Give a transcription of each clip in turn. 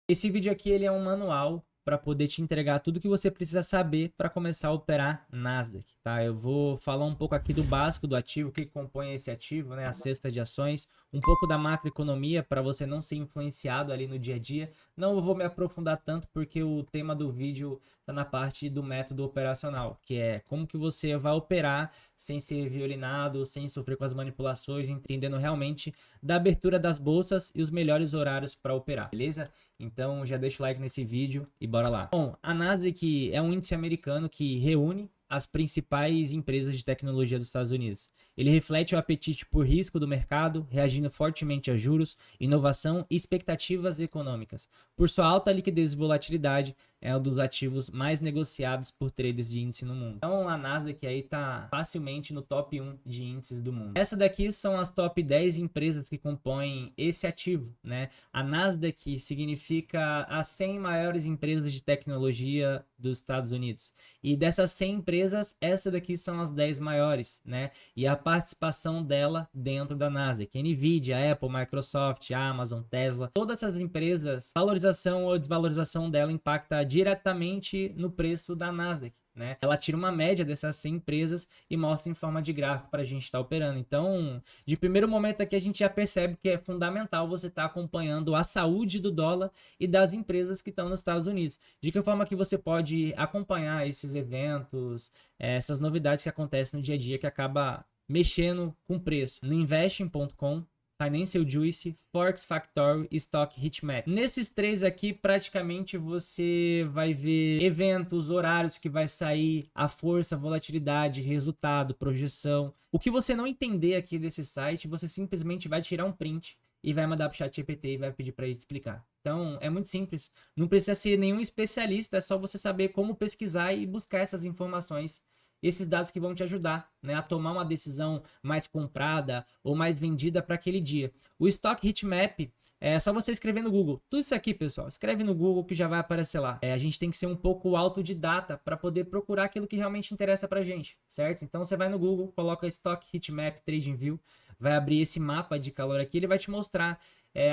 Esse vídeo aqui ele é um manual para poder te entregar tudo que você precisa saber para começar a operar Nasdaq, tá? Eu vou falar um pouco aqui do básico do ativo, o que compõe esse ativo, né? A cesta de ações, um pouco da macroeconomia para você não ser influenciado ali no dia a dia. Não vou me aprofundar tanto porque o tema do vídeo está na parte do método operacional, que é como que você vai operar sem ser violinado, sem sofrer com as manipulações, entendendo realmente da abertura das bolsas e os melhores horários para operar, beleza? Então já deixa o like nesse vídeo e bora lá. Bom, a Nasdaq é um índice americano que reúne as principais empresas de tecnologia dos Estados Unidos. Ele reflete o apetite por risco do mercado, reagindo fortemente a juros, inovação e expectativas econômicas. Por sua alta liquidez e volatilidade, é um dos ativos mais negociados por traders de índice no mundo. Então a Nasdaq aí tá facilmente no top 1 de índices do mundo. Essa daqui são as top 10 empresas que compõem esse ativo, né? A Nasdaq significa as 100 maiores empresas de tecnologia dos Estados Unidos. E dessas 100 empresas, essa daqui são as 10 maiores, né? E a participação dela dentro da Nasdaq. Nvidia, Apple, Microsoft, Amazon, Tesla, todas essas empresas, valorização ou desvalorização dela impacta diretamente no preço da Nasdaq, né? Ela tira uma média dessas 100 empresas e mostra em forma de gráfico para a gente estar operando. Então, de primeiro momento aqui a gente já percebe que é fundamental você estar acompanhando a saúde do dólar e das empresas que estão nos Estados Unidos. De que forma que você pode acompanhar esses eventos, essas novidades que acontecem no dia a dia que acaba mexendo com o preço. No investing.com, Financial Juice, Forex Factory e Stock Heatmap. Nesses três aqui, praticamente você vai ver eventos, horários que vai sair, a força, volatilidade, resultado, projeção. O que você não entender aqui desse site, você simplesmente vai tirar um print e vai mandar pro ChatGPT e vai pedir para ele explicar. Então, é muito simples. Não precisa ser nenhum especialista, é só você saber como pesquisar e buscar essas informações, esses dados que vão te ajudar, né, a tomar uma decisão mais comprada ou mais vendida para aquele dia. O Stock Heatmap é só você escrever no Google. Tudo isso aqui, pessoal, escreve no Google que já vai aparecer lá. A gente tem que ser um pouco autodidata para poder procurar aquilo que realmente interessa para gente, certo? Então você vai no Google, coloca Stock Heatmap TradingView, vai abrir esse mapa de calor aqui, ele vai te mostrar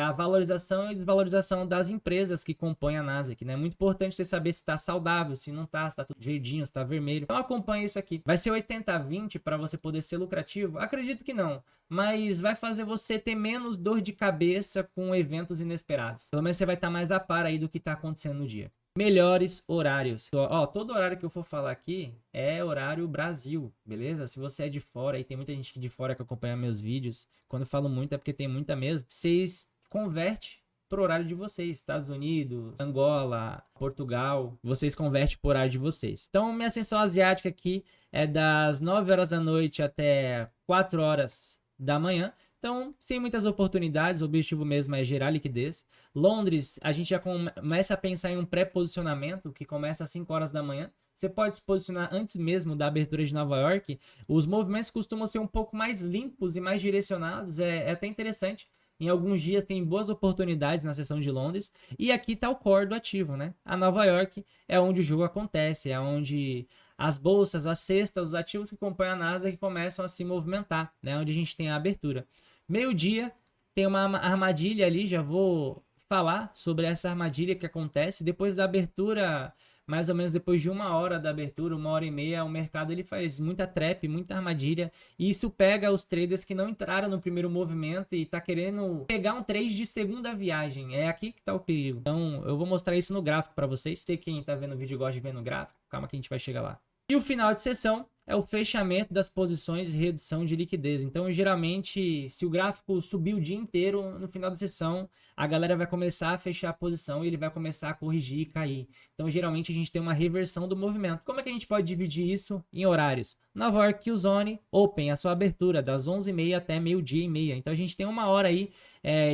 a valorização e desvalorização das empresas que compõem a Nasdaq, né? É muito importante você saber se está saudável, se não está, se está tudo verdinho, se está vermelho. Então acompanha isso aqui. Vai ser 80-20 para você poder ser lucrativo? Acredito que não, mas vai fazer você ter menos dor de cabeça com eventos inesperados. Pelo menos você vai estar mais a par aí do que está acontecendo no dia. Melhores horários. Ó, todo horário que eu for falar aqui é horário Brasil, beleza? Se você é de fora, e tem muita gente de fora que acompanha meus vídeos, quando eu falo muito é porque tem muita mesmo, vocês converte pro horário de vocês, Estados Unidos, Angola, Portugal, vocês convertem pro horário de vocês. Então, minha sessão asiática aqui é das 9 horas da noite até 4 horas da manhã. Então, sem muitas oportunidades, o objetivo mesmo é gerar liquidez. Londres, a gente já começa a pensar em um pré-posicionamento que começa às 5 horas da manhã. Você pode se posicionar antes mesmo da abertura de Nova York. Os movimentos costumam ser um pouco mais limpos e mais direcionados. É até interessante. Em alguns dias tem boas oportunidades na seção de Londres. E aqui está o core do ativo, né? A Nova York é onde o jogo acontece, é onde as bolsas, as cestas, os ativos que compõem a Nasdaq começam a se movimentar, né? Onde a gente tem a abertura. Meio-dia tem uma armadilha ali, já vou falar sobre essa armadilha que acontece. Depois da abertura, mais ou menos depois de 1 hora da abertura, 1 hora e meia, o mercado ele faz muita trap, muita armadilha, e isso pega os traders que não entraram no primeiro movimento e tá querendo pegar um trade de segunda viagem. É aqui que tá o perigo. Então eu vou mostrar isso no gráfico para vocês. Se quem tá vendo o vídeo gosta de ver no gráfico, calma que a gente vai chegar lá. E o final de sessão é o fechamento das posições e redução de liquidez. Então, geralmente, se o gráfico subir o dia inteiro, no final da sessão, a galera vai começar a fechar a posição e ele vai começar a corrigir e cair. Então, geralmente, a gente tem uma reversão do movimento. Como é que a gente pode dividir isso em horários? Nova York Q Zone Open, a sua abertura, das 11h30 até meio-dia e meia. Então, a gente tem 1 hora aí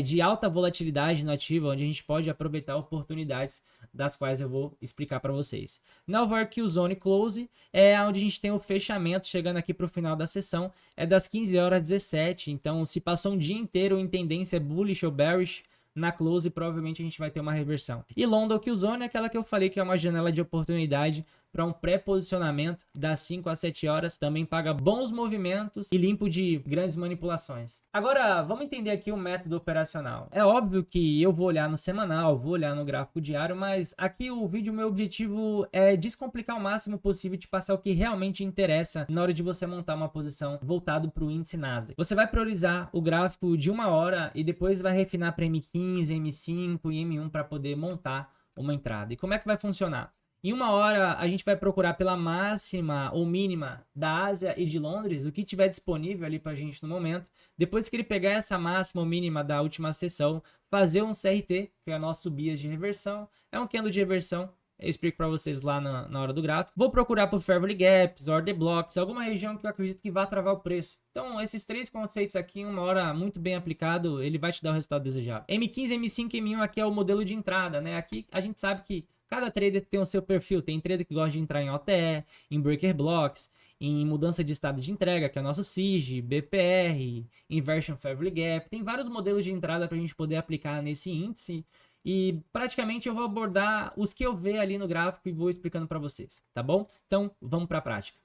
de alta volatilidade no ativo, onde a gente pode aproveitar oportunidades das quais eu vou explicar para vocês. Nova York Q Zone Close é onde a gente tem o fechamento, chegando aqui para o final da sessão, é das 15 horas 17. Então, se passou um dia inteiro em tendência bullish ou bearish, na close provavelmente a gente vai ter uma reversão. E London Q Zone é aquela que eu falei que é uma janela de oportunidade para um pré-posicionamento das 5 às 7 horas, também paga bons movimentos e limpo de grandes manipulações. Agora, vamos entender aqui o método operacional. É óbvio que eu vou olhar no semanal, vou olhar no gráfico diário, mas aqui o vídeo, meu objetivo é descomplicar o máximo possível, de passar o que realmente interessa na hora de você montar uma posição voltado para o índice Nasdaq. Você vai priorizar o gráfico de 1 hora e depois vai refinar para M15, M5 e M1 para poder montar uma entrada. E como é que vai funcionar? Em 1 hora, a gente vai procurar pela máxima ou mínima da Ásia e de Londres, o que tiver disponível ali pra gente no momento. Depois que ele pegar essa máxima ou mínima da última sessão, fazer um CRT, que é o nosso bias de reversão. É um candle de reversão, eu explico para vocês lá na hora do gráfico. Vou procurar por Fairway Gaps, Order Blocks, alguma região que eu acredito que vai travar o preço. Então, esses 3 conceitos aqui, em 1 hora, muito bem aplicado, ele vai te dar o resultado desejado. M15, M5, M1 aqui é o modelo de entrada, né? Aqui a gente sabe que cada trader tem o seu perfil. Tem trader que gosta de entrar em OTE, em Breaker Blocks, em mudança de estado de entrega, que é o nosso SIG, BPR, Inversion Fairway Gap. Tem vários modelos de entrada para a gente poder aplicar nesse índice. E praticamente eu vou abordar os que eu ver ali no gráfico e vou explicando para vocês, tá bom? Então, vamos para a prática.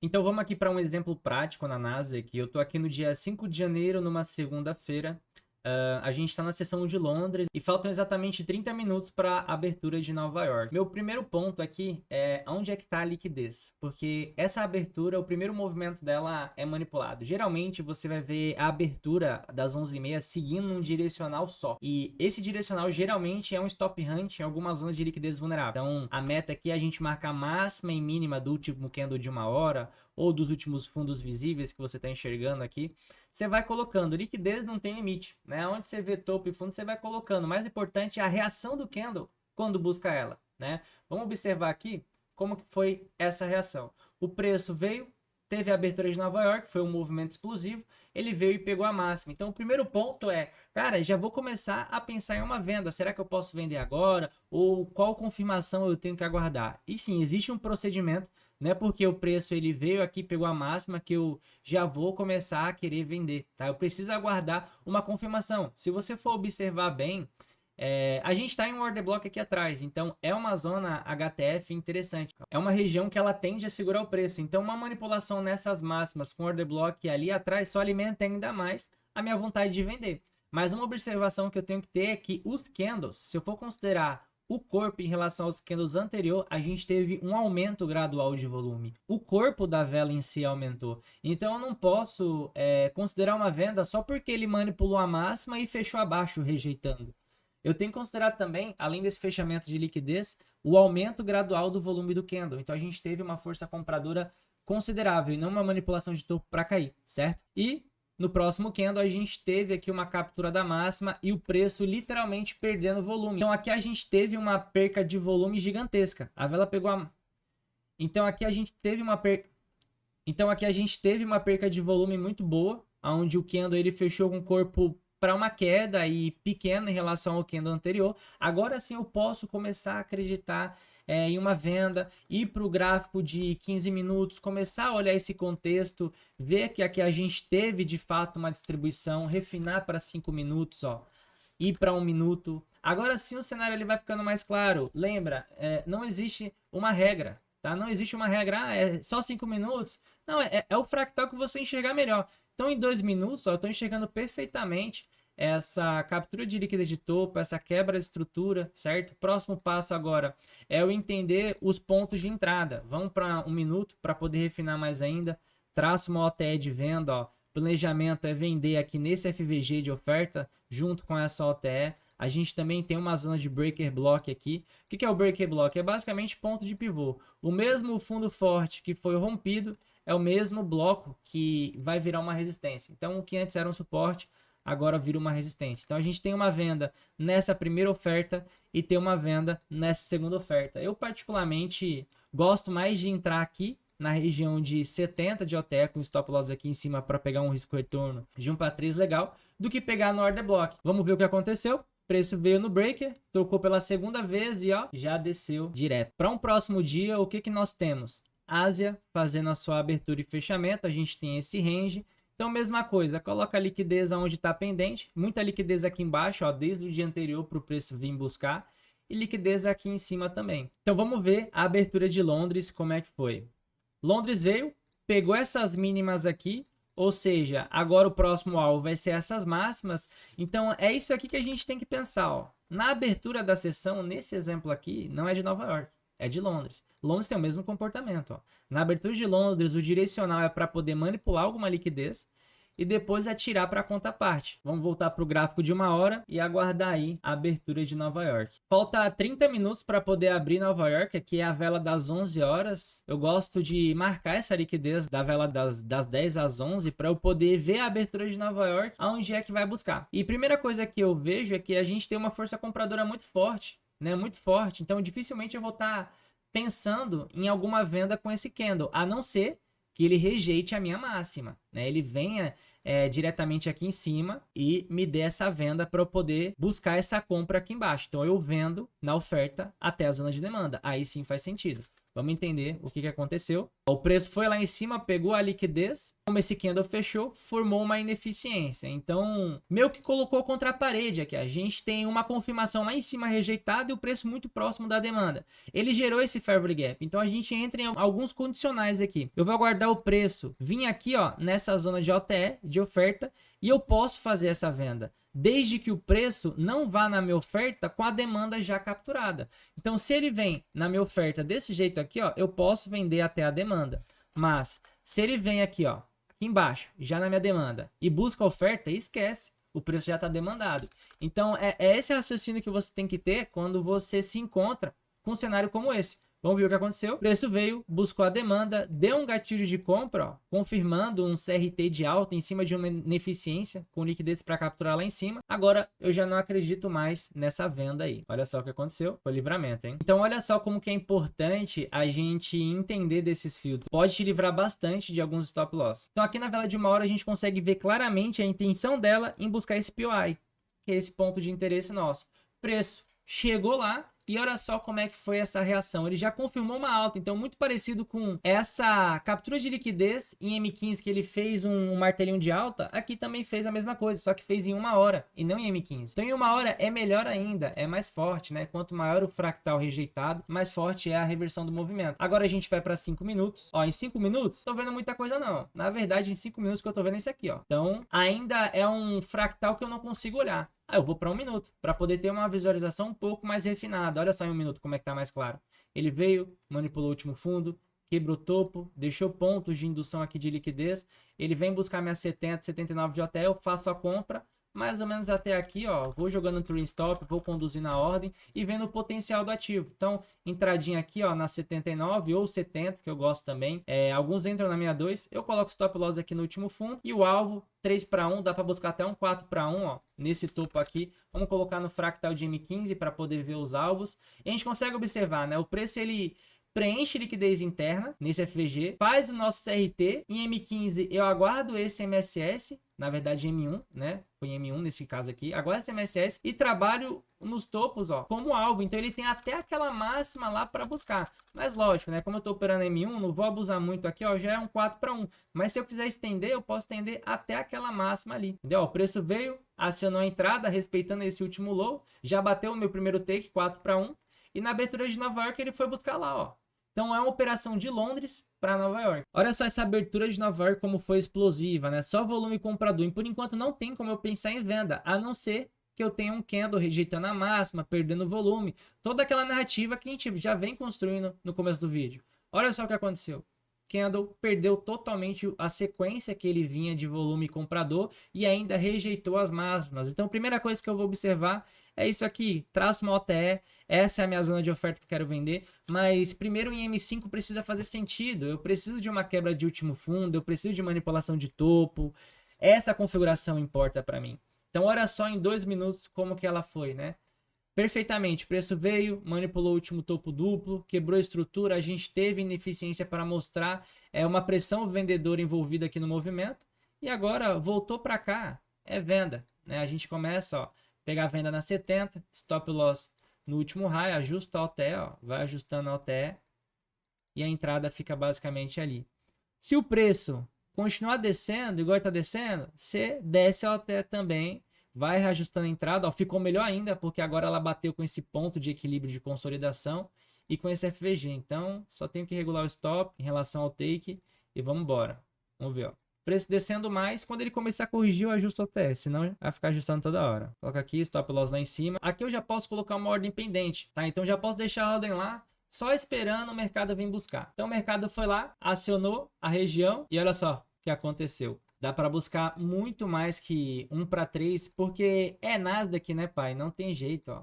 Então, vamos aqui para um exemplo prático na Nasdaq. Eu estou aqui no dia 5 de janeiro, numa segunda-feira. A gente está na sessão de Londres e faltam exatamente 30 minutos para a abertura de Nova York. Meu primeiro ponto aqui é onde é que está a liquidez, porque essa abertura, o primeiro movimento dela é manipulado. Geralmente você vai ver a abertura das 11h30 seguindo um direcional só, e esse direcional geralmente é um stop hunt em algumas zonas de liquidez vulnerável. Então a meta aqui é a gente marcar a máxima e mínima do último candle de 1 hora ou dos últimos fundos visíveis que você está enxergando aqui. Você vai colocando, liquidez não tem limite, né? Onde você vê topo e fundo, você vai colocando. O mais importante é a reação do candle quando busca ela, né? Vamos observar aqui como que foi essa reação. O preço veio, teve a abertura de Nova York, foi um movimento explosivo, ele veio e pegou a máxima. Então o primeiro ponto é, cara, já vou começar a pensar em uma venda. Será que eu posso vender agora? Ou qual confirmação eu tenho que aguardar? E sim, existe um procedimento. Não é porque o preço ele veio aqui, pegou a máxima, que eu já vou começar a querer vender, tá? Eu preciso aguardar uma confirmação. Se você for observar bem, a gente está em um order block aqui atrás, então é uma zona HTF interessante. É uma região que ela tende a segurar o preço. Então uma manipulação nessas máximas com order block ali atrás só alimenta ainda mais a minha vontade de vender. Mas uma observação que eu tenho que ter é que os candles, se eu for considerar o corpo em relação aos candles anterior, a gente teve um aumento gradual de volume. O corpo da vela em si aumentou. Então eu não posso considerar uma venda só porque ele manipulou a máxima e fechou abaixo, rejeitando. Eu tenho que considerar também, além desse fechamento de liquidez, o aumento gradual do volume do candle. Então a gente teve uma força compradora considerável e não uma manipulação de topo para cair, certo? E no próximo candle a gente teve aqui uma captura da máxima e o preço literalmente perdendo volume. Então aqui a gente teve uma perca de volume gigantesca. A vela pegou a... Então aqui a gente teve uma perca de volume muito boa, onde o candle ele fechou com o corpo para uma queda e pequeno em relação ao candle anterior. Agora sim eu posso começar a acreditar em uma venda, ir para o gráfico de 15 minutos, começar a olhar esse contexto, ver que aqui a gente teve de fato uma distribuição, refinar para 5 minutos, ó, ir para 1 minuto. Agora sim o cenário ele vai ficando mais claro. Lembra, não existe uma regra, tá? Não existe uma regra, é só 5 minutos. Não, é o fractal que você enxergar melhor. Então em 2 minutos, ó, eu estou enxergando perfeitamente essa captura de liquidez de topo, essa quebra de estrutura, certo? Próximo passo agora é eu entender os pontos de entrada. Vamos para 1 minuto para poder refinar mais ainda. Traço uma OTE de venda, ó. Planejamento é vender aqui nesse FVG de oferta junto com essa OTE. A gente também tem uma zona de breaker block aqui. O que é o breaker block? É basicamente ponto de pivô. O mesmo fundo forte que foi rompido é o mesmo bloco que vai virar uma resistência. Então o que antes era um suporte agora vira uma resistência. Então a gente tem uma venda nessa primeira oferta e tem uma venda nessa segunda oferta. Eu particularmente gosto mais de entrar aqui na região de 70 de OTE com stop loss aqui em cima para pegar um risco retorno de 1 para 3 legal, do que pegar no order block. Vamos ver o que aconteceu. O preço veio no breaker, trocou pela segunda vez e ó, já desceu direto. Para um próximo dia, o que nós temos? Ásia fazendo a sua abertura e fechamento, a gente tem esse range. Então, mesma coisa, coloca a liquidez onde está pendente, muita liquidez aqui embaixo, ó, desde o dia anterior para o preço vir buscar. e liquidez aqui em cima também. Então vamos ver a abertura de Londres, como é que foi. Londres veio, pegou essas mínimas aqui, ou seja, agora o próximo alvo vai ser essas máximas. Então é isso aqui que a gente tem que pensar, ó. Na abertura da sessão, nesse exemplo aqui, não é de Nova York, é de Londres. Londres tem o mesmo comportamento, ó. Na abertura de Londres, o direcional é para poder manipular alguma liquidez e depois atirar para a conta parte. Vamos voltar para o gráfico de 1 hora e aguardar aí a abertura de Nova York. Falta 30 minutos para poder abrir Nova York, aqui é a vela das 11 horas. Eu gosto de marcar essa liquidez da vela das 10 às 11 para eu poder ver a abertura de Nova York, aonde é que vai buscar. E primeira coisa que eu vejo é que a gente tem uma força compradora muito forte, né? Muito forte. Então dificilmente eu vou estar pensando em alguma venda com esse candle, a não ser que ele rejeite a minha máxima, né? Ele venha diretamente aqui em cima e me dê essa venda para eu poder buscar essa compra aqui embaixo. Então eu vendo na oferta até a zona de demanda. Aí sim faz sentido. Vamos entender o que aconteceu. O preço foi lá em cima, pegou a liquidez. Como esse candle fechou, formou uma ineficiência. Então, meio que colocou contra a parede aqui. A gente tem uma confirmação lá em cima rejeitada e o preço muito próximo da demanda. Ele gerou esse favor gap. Então, a gente entra em alguns condicionais aqui. Eu vou aguardar o preço vir aqui, ó, nessa zona de OTE, de oferta, e eu posso fazer essa venda, desde que o preço não vá na minha oferta com a demanda já capturada. Então, se ele vem na minha oferta desse jeito aqui, ó, eu posso vender até a demanda. Mas, se ele vem aqui, ó, aqui embaixo, já na minha demanda, e busca a oferta, esquece. O preço já está demandado. Então, é esse raciocínio que você tem que ter quando você se encontra com um cenário como esse. Vamos ver o que aconteceu. O preço veio, buscou a demanda, deu um gatilho de compra, ó, confirmando um CRT de alta em cima de uma ineficiência, com liquidez para capturar lá em cima. Agora, eu já não acredito mais nessa venda aí. Olha só o que aconteceu. Foi livramento, hein? Então, olha só como que é importante a gente entender desses filtros. Pode te livrar bastante de alguns stop loss. Então, aqui na vela de 1 hora, a gente consegue ver claramente a intenção dela em buscar esse POI, que é esse ponto de interesse nosso. Preço chegou lá. E olha só como é que foi essa reação. Ele já confirmou uma alta, então muito parecido com essa captura de liquidez em M15 que ele fez um martelinho de alta, aqui também fez a mesma coisa, só que fez em 1 hora e não em M15. Então em 1 hora é melhor ainda, é mais forte, né? Quanto maior o fractal rejeitado, mais forte é a reversão do movimento. Agora a gente vai para 5 minutos. Ó, em 5 minutos, tô vendo muita coisa não. Na verdade, em 5 minutos que eu tô vendo é esse aqui, ó. Então ainda é um fractal que eu não consigo olhar. Eu vou para 1 minuto, para poder ter uma visualização um pouco mais refinada. Olha só em 1 minuto como é que tá mais claro. Ele veio, manipulou o último fundo, quebrou topo, deixou pontos de indução aqui de liquidez. Ele vem buscar minha 70, 79 de hotel, faço a compra, mais ou menos até aqui, ó. Vou jogando no trailing stop, vou conduzindo a ordem e vendo o potencial do ativo. Então, entradinha aqui, ó, na 79 ou 70, que eu gosto também. Alguns entram na 62, eu coloco stop loss aqui no último fundo e o alvo 3/1, dá para buscar até um 4/1, ó, nesse topo aqui. Vamos colocar no fractal de M15 para poder ver os alvos. E a gente consegue observar, né? O preço ele preenche liquidez interna nesse FVG, faz o nosso CRT. Em M15 eu aguardo esse MSS, na verdade M1, né? Foi M1 nesse caso aqui. Aguardo esse MSS e trabalho nos topos, ó, como alvo. Então ele tem até aquela máxima lá para buscar. Mas lógico, né? Como eu tô operando M1, não vou abusar muito aqui, ó, já é um 4/1. Mas se eu quiser estender, eu posso estender até aquela máxima ali. Entendeu? O preço veio, acionou a entrada, respeitando esse último low, já bateu o meu primeiro take, 4/1. E na abertura de Nova York ele foi buscar lá, ó. Então é uma operação de Londres para Nova York. Olha só essa abertura de Nova York como foi explosiva, né? Só volume comprador. E por enquanto não tem como eu pensar em venda, a não ser que eu tenha um candle rejeitando a máxima, perdendo volume. Toda aquela narrativa que a gente já vem construindo no começo do vídeo. Olha só o que aconteceu. Candle perdeu totalmente a sequência que ele vinha de volume comprador e ainda rejeitou as máximas. Então a primeira coisa que eu vou observar é isso aqui, traço uma OTE, essa é a minha zona de oferta que eu quero vender, mas primeiro em M5 precisa fazer sentido, eu preciso de uma quebra de último fundo, eu preciso de manipulação de topo, essa configuração importa para mim. Então olha só em 2 minutos como que ela foi, né? Perfeitamente, o preço veio, manipulou o último topo duplo, quebrou a estrutura, a gente teve ineficiência para mostrar uma pressão vendedora envolvida aqui no movimento, e agora voltou para cá, é venda, né? A gente começa, ó, pegar a venda na 70, stop loss no último high, ajusta a OTE, ó, vai ajustando a OTE e a entrada fica basicamente ali. Se o preço continuar descendo, igual está descendo, você desce a OTE também vai reajustando a entrada, ó, ficou melhor ainda, porque agora ela bateu com esse ponto de equilíbrio de consolidação e com esse FVG. Então, só tenho que regular o stop em relação ao take e vamos embora. Vamos ver, ó. Preço descendo mais, quando ele começar a corrigir, eu ajusto até, senão vai ficar ajustando toda hora. Coloca aqui, stop loss lá em cima. Aqui eu já posso colocar uma ordem pendente, tá? Então já posso deixar a ordem lá, só esperando o mercado vir buscar. Então o mercado foi lá, acionou a região e olha só o que aconteceu. Dá para buscar muito mais que 1 para 3, porque é Nasdaq, né, pai? Não tem jeito, ó.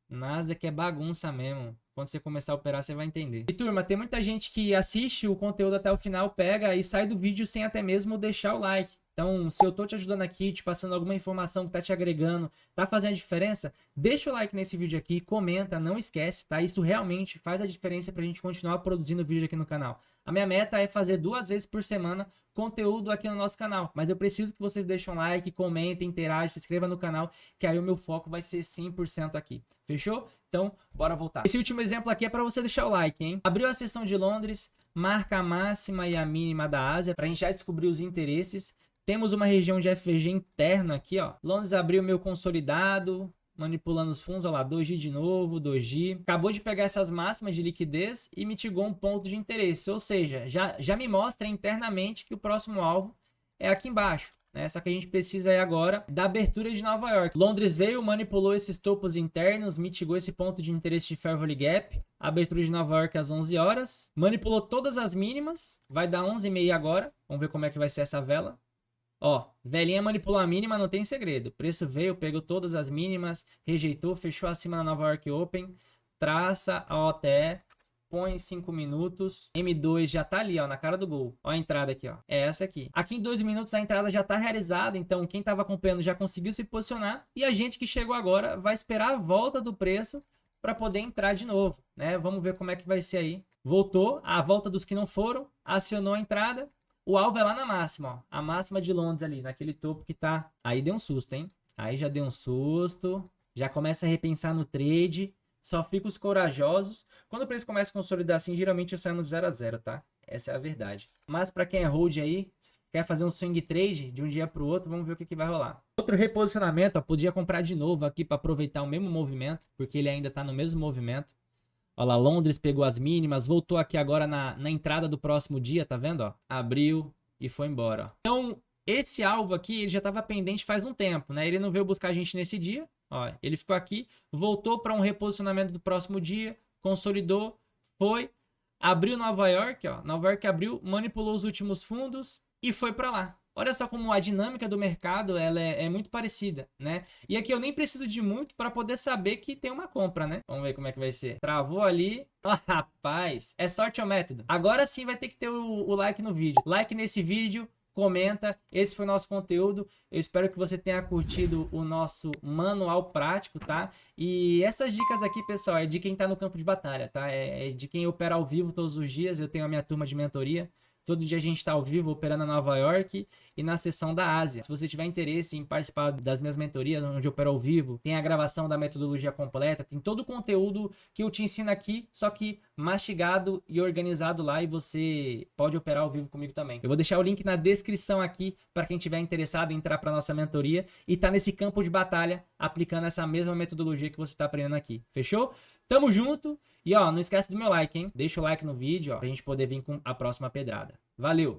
Nasdaq é bagunça mesmo. Quando você começar a operar, você vai entender. E turma, tem muita gente que assiste o conteúdo até o final, pega e sai do vídeo sem até mesmo deixar o like. Então, se eu tô te ajudando aqui, te passando alguma informação que tá te agregando, tá fazendo diferença, deixa o like nesse vídeo aqui, comenta, não esquece, tá? Isso realmente faz a diferença pra gente continuar produzindo vídeo aqui no canal. A minha meta é fazer 2 vezes por semana conteúdo aqui no nosso canal, mas eu preciso que vocês deixem um like, comentem, interajam, se inscrevam no canal, que aí o meu foco vai ser 100% aqui. Fechou? Então, bora voltar. Esse último exemplo aqui é para você deixar o like, hein? Abriu a sessão de Londres, marca a máxima e a mínima da Ásia, pra gente já descobrir os interesses. Temos uma região de FVG interno aqui, ó. Londres abriu meu consolidado, manipulando os fundos, ó lá, doji de novo, doji. Acabou de pegar essas máximas de liquidez e mitigou um ponto de interesse. Ou seja, já me mostra internamente que o próximo alvo é aqui embaixo, né? Só que a gente precisa aí agora da abertura de Nova York. Londres veio, manipulou esses topos internos, mitigou esse ponto de interesse de Fair Value Gap. Abertura de Nova York às 11 horas. Manipulou todas as mínimas, vai dar 11h30 agora. Vamos ver como é que vai ser essa vela. Ó, velhinha manipulou a mínima, não tem segredo. Preço veio, pegou todas as mínimas, rejeitou, fechou acima da Nova York Open, traça a OTE, põe 5 minutos. M2 já tá ali, ó, na cara do gol. Ó a entrada aqui, ó. É essa aqui. Aqui em 2 minutos a entrada já tá realizada, então quem tava acompanhando já conseguiu se posicionar. E a gente que chegou agora vai esperar a volta do preço para poder entrar de novo, né? Vamos ver como é que vai ser aí. Voltou, a volta dos que não foram, acionou a entrada. O alvo é lá na máxima, ó. A máxima de Londres ali, naquele topo que tá... Aí deu um susto, hein? Aí já deu um susto. Já começa a repensar no trade. Só fica os corajosos. Quando o preço começa a consolidar assim, geralmente eu saio no 0 a 0, tá? Essa é a verdade. Mas para quem é hold aí, quer fazer um swing trade de um dia pro outro, vamos ver o que vai rolar. Outro reposicionamento, ó. Podia comprar de novo aqui para aproveitar o mesmo movimento, porque ele ainda tá no mesmo movimento. Olha lá, Londres pegou as mínimas, voltou aqui agora na entrada do próximo dia, tá vendo? Ó? Abriu e foi embora. Ó. Então, esse alvo aqui, ele já estava pendente faz um tempo, né? Ele não veio buscar a gente nesse dia, ó. Ele ficou aqui, voltou para um reposicionamento do próximo dia, consolidou, foi, abriu Nova York, ó. Nova York abriu, manipulou os últimos fundos e foi para lá. Olha só como a dinâmica do mercado ela é muito parecida, né? E aqui eu nem preciso de muito para poder saber que tem uma compra, né? Vamos ver como é que vai ser. Travou ali. Oh, rapaz, é sorte ou método. Agora sim vai ter que ter o like no vídeo. Like nesse vídeo, comenta. Esse foi o nosso conteúdo. Eu espero que você tenha curtido o nosso manual prático, tá? E essas dicas aqui, pessoal, é de quem tá no campo de batalha, tá? É de quem opera ao vivo todos os dias. Eu tenho a minha turma de mentoria. Todo dia a gente está ao vivo operando na Nova York e na seção da Ásia. Se você tiver interesse em participar das minhas mentorias, onde eu opero ao vivo, tem a gravação da metodologia completa, tem todo o conteúdo que eu te ensino aqui, só que mastigado e organizado lá, e você pode operar ao vivo comigo também. Eu vou deixar o link na descrição aqui para quem tiver interessado em entrar para nossa mentoria e tá nesse campo de batalha aplicando essa mesma metodologia que você está aprendendo aqui. Fechou? Tamo junto. E ó, não esquece do meu like, hein? Deixa o like no vídeo, ó, pra gente poder vir com a próxima pedrada. Valeu!